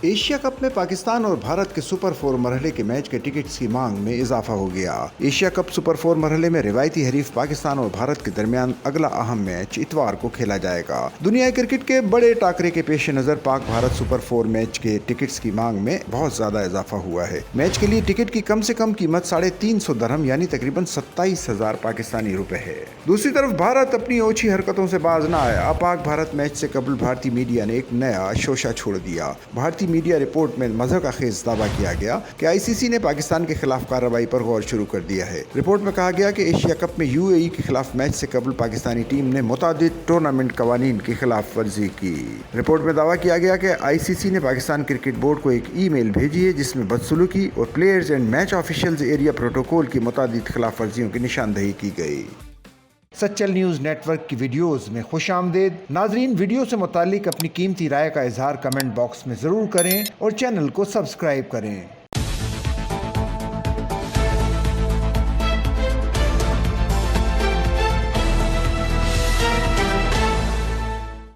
Asia cup में पाकिस्तान और भारत के सुपर 4 मरहले के मैच के टिकट्स की मांग में इजाफा हो गया। एशिया कप सुपर 4 मरहले में रिवायती हरीफ पाकिस्तान और भारत के दरमियान अगला अहम मैच इतवार को खेला जाएगा। दुनिया क्रिकेट के बड़े टाकरे के पेश नजर पाक भारत सुपर 4 मैच के टिकट्स की मांग में बहुत ज्यादा इजाफा हुआ है। मैच के लिए टिकट की कम से कम कीमत 350 दरहम यानी तकरीबन 27,000 पाकिस्तानी रुपए है। दूसरी तरफ भारत अपनी ओछी हरकतों से बाज न आया। पाक भारत मैच से कबल भारतीय मीडिया ने एक नया शोशा छोड़ दिया। भारतीय मीडिया रिपोर्ट में मज़हब का खेज दावा किया गया कि आईसीसी ने पाकिस्तान के खिलाफ कार्रवाई पर गौर शुरू कर दिया है। रिपोर्ट में कहा गया कि एशिया कप में यूएई के खिलाफ मैच से कबल पाकिस्तानी टीम ने मुतादिद टूर्नामेंट कवानीन की खिलाफ वर्जी की। रिपोर्ट में दावा किया गया कि आईसीसी ने पाकिस्तान क्रिकेट बोर्ड को एक ईमेल भेजी है जिसमें बदसलूकी और players and match officials area protocol की मुतादिद खिलाफ वर्जियों की निशानदही की गई। सच्चल न्यूज़ नेटवर्क की वीडियोस में खुशामदीद। नाजरीन, वीडियो से मुतालिक अपनी कीमती राय का इजहार कमेंट बॉक्स में ज़रूर करें और चैनल को सब्सक्राइब करें।